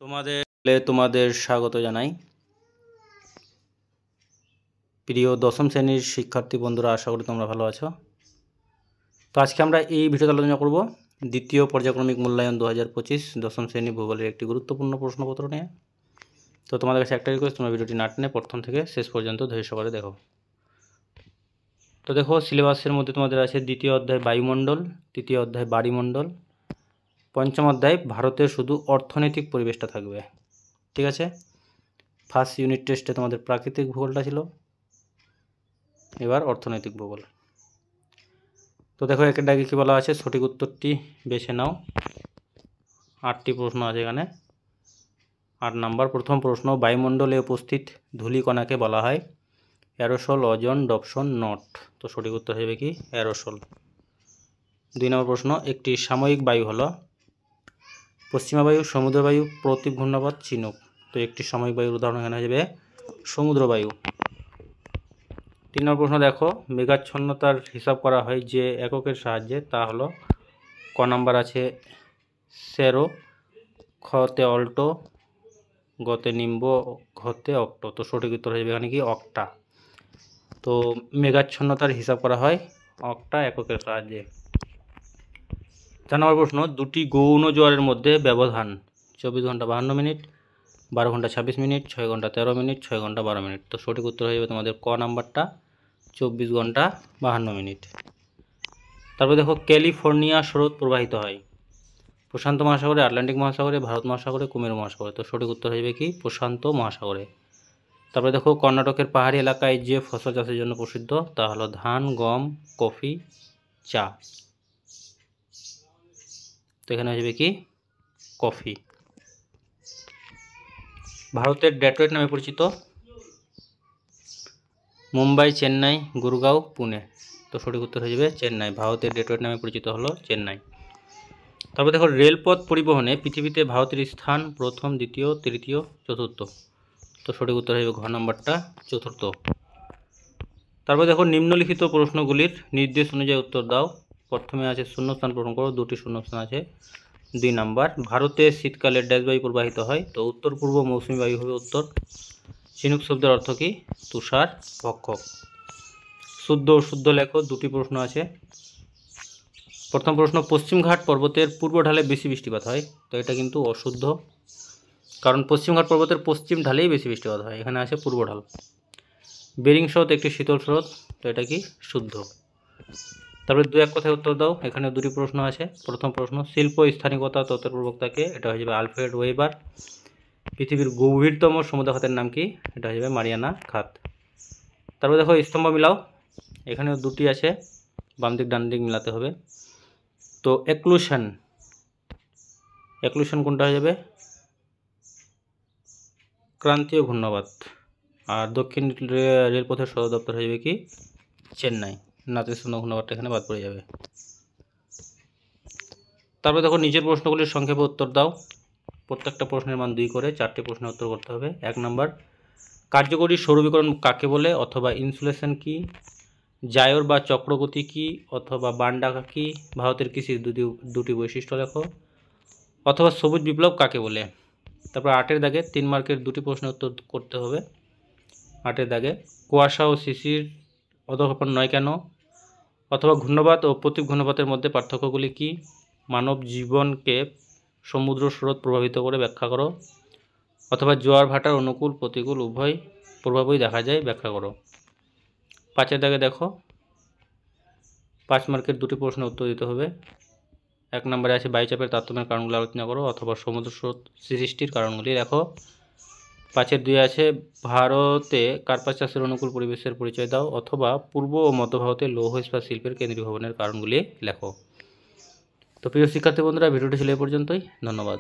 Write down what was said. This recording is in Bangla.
তোমাদের স্বাগত জানাই। প্রিয় দশম শ্রেণীর শিক্ষার্থী বন্ধুরা, আশা করি তোমরা ভালো আছো। তো আজকে আমরা এই ভিডিওতে আলোচনা করব দ্বিতীয় পর্যায়ক্রমিক মূল্যায়ন 2025 দশম শ্রেণী ভূগোলের একটি গুরুত্বপূর্ণ প্রশ্নপত্র নিয়ে। তো তোমাদের কাছে একটা রিকোয়েস্ট, তোমরা ভিডিওটি না টেনে প্রথম থেকে শেষ পর্যন্ত ধৈর্য সহকারে দেখো। তো দেখো, সিলেবাসের মধ্যে তোমাদের আছে দ্বিতীয় অধ্যায় বায়ুমণ্ডল, তৃতীয় অধ্যায় বাড়িমণ্ডল, পঞ্চম অধ্যায় ভারতের শুধু অর্থনৈতিক পরিবেশটা থাকবে। ঠিক আছে, ফার্স্ট ইউনিট টেস্টে তোমাদের প্রাকৃতিক ভূগোলটা ছিল, এবার অর্থনৈতিক ভূগোল। তো দেখো, একের দাগে কী বলা আছে, সঠিক উত্তরটি বেছে নাও। 8টি প্রশ্ন আছে এখানে। 8 নাম্বার প্রথম প্রশ্ন, বায়ুমণ্ডলে উপস্থিত ধূলিকণাকে বলা হয় অ্যারোসল, ওজন, ডপসন, নট। তো সঠিক উত্তর হবে কি অ্যারোসল। 2 নম্বর প্রশ্ন, একটি সাময়িক বায়ু হলো পশ্চিমা বায়ু, সমুদ্র বায়ু, প্রতীপ ঘূর্ণাবর্ত, চিনুক। তো একটি সাময়িক বায়ুর উদাহরণ এখানে হবে সমুদ্র বায়ু। 3 নম্বর প্রশ্ন দেখো, মেঘাচ্ছন্নতার হিসাব করা হয় যে এককের সাহায্যে, তা হলো ক নাম্বার আছে সেরো, খতে অল্টো, গতে নিম্ব, ঘতে অক্টো। তো সঠিক উত্তর হয়ে যাবে এখানে কি অক্টা। তো মেঘাচ্ছন্নতার হিসাব করা হয় অক্টা এককের সাহায্যে। 4 নম্বর প্রশ্ন, দুটি গৌণ জোয়ারের মধ্যে ব্যবধান 24 ঘন্টা 52 মিনিট, 12 ঘন্টা 26 মিনিট, 6 ঘন্টা 13 মিনিট, 6 ঘন্টা 12 মিনিট। তো সঠিক উত্তর হয়ে যাবে তোমাদের ক নাম্বারটা 24 ঘন্টা 52 মিনিট। তারপর দেখো, ক্যালিফোর্নিয়া স্রোত প্রবাহিত হয় প্রশান্ত মহাসাগরে, আটলান্টিক মহাসাগরে, ভারত মহাসাগরে, কুমেরু মহাসাগরে। তো সঠিক উত্তর হয়ে যাবে কি প্রশান্ত মহাসাগরে। তারপরে দেখো, কর্ণাটকের পাহাড়ি এলাকায় যে ফসল চাষের জন্য প্রসিদ্ধ, তা হলো ধান, গম, কফি, চা। তো এখানে হয়ে যাবে কি কফি। ভারতের ডেট্রয়েট নামে পরিচিত মুম্বাই, চেন্নাই, গুরগাঁও, পুনে। তো সঠিক উত্তর হয়ে যাবে চেন্নাই। ভারতের ডেট্রয়েট নামে পরিচিত হলো চেন্নাই। তারপর দেখো, রেলপথ পরিবহনে পৃথিবীতে ভারতের স্থান প্রথম, দ্বিতীয়, তৃতীয়, চতুর্থ। তো সঠিক উত্তর হয়ে যাবে ঘ নম্বরটা চতুর্থ। তারপর দেখো, নিম্নলিখিত প্রশ্নগুলির নির্দেশ অনুযায়ী উত্তর দাও। প্রথমে আছে শূন্যস্থান পূরণ করো, 2টি শূন্যস্থান আছে। 2 নাম্বার, ভারতে শীতকালে ড্যাশ বায়ু প্রবাহিত হয়। তো উত্তর পূর্ব মৌসুমী বায়ু হবে উত্তর। চিনুক শব্দের অর্থ কি তুষার ভক্ষক। শুদ্ধ অশুদ্ধ লেখো, 2টি প্রশ্ন আছে। প্রথম প্রশ্ন, পশ্চিমঘাট পর্বতের পূর্ব ঢালে বেশি বৃষ্টিপাত হয়। তো এটা কিন্তু অশুদ্ধ, কারণ পশ্চিমঘাট পর্বতের পশ্চিম ঢালেই বেশি বৃষ্টিপাত হয়, এখানে আছে পূর্ব ঢাল। বেরিং স্রোত একটি শীতল স্রোত। তো এটা কি শুদ্ধ। তারপরে 2-1 কথায় উত্তর দাও। এখানে 2টি প্রশ্ন আছে। প্রথম প্রশ্ন, শিল্প স্থানিকতা তত্ত্বের প্রবক্তাকে। এটা হয়ে যাবে আলফ্রেড ওয়েবার। পৃথিবীর গভীরতম সমুদ্র খাতের নাম কি? এটা হয়ে যাবে মারিয়ানা খাত। তারপর দেখো, স্তম্ভ মিলাও। এখানেও 2টি আছে, বাম দিক ডান দিক মিলাতে হবে। তো এক্লুশন কোনটা হয়ে যাবে? ক্রান্তীয় ঘূর্ণাবাত। আর দক্ষিণ রেলপথের সদর দপ্তর হয়ে যাবে কি চেন্নাই। নাতিশীতোষ্ণ ঘূর্ণাবাতটা এখানে বাদ পড়ে যাবে। তারপরে দেখো, নিচের প্রশ্নগুলির সংক্ষেপে উত্তর দাও। প্রত্যেকটা প্রশ্নের মান 2 করে 4টি প্রশ্নের উত্তর করতে হবে। 1 নম্বর, কার্যকরী সৌরবিকরণ কাকে বলে অথবা ইনসুলেশন কি? জায়র বা চক্রগতি কি অথবা বান্ডাকা কি? ভারতের কৃষির 2টি বৈশিষ্ট্য লেখো। অথবা সবুজ বিপ্লব কাকে বলে? তারপর 8-এর দাগে 3 মার্কের 2টি প্রশ্নের উত্তর করতে হবে। 8-এর দাগে, কুয়াশা ও শিশির অধঃক্ষেপণ নয় কেন? অথবা ঘূর্ণবাত ও প্রতীপ ঘূর্ণবাতের মধ্যে পার্থক্যগুলি কি? মানব জীবনকে সমুদ্র স্রোত প্রভাবিত করে ব্যাখ্যা করো। অথবা জোয়ার ভাটার অনুকূল প্রতিকূল উভয় প্রভাবই দেখা যায়, ব্যাখ্যা করো। 5-এর দাগে দেখো, 5 মার্কের 2টি প্রশ্নের উত্তর দিতে হবে। 1 নম্বরে আছে বায়ুচাপের তারতম্যের কারণগুলি আলোচনা করো অথবা সমুদ্র স্রোত সৃষ্টির কারণগুলি লেখো। 5-এর 2 আছে ভারতে কার্পাস চাষের অনুকূল পরিবেশের পরিচয় দাও অথবা পূর্ব ও মধ্য ভারতে লৌহ ইস্পাত শিল্পের কেন্দ্রীয় ভবনের কারণগুলি লেখো। তো প্রিয় শিক্ষার্থী বন্ধুরা, ভিডিওটি ছিল এই পর্যন্তই। ধন্যবাদ।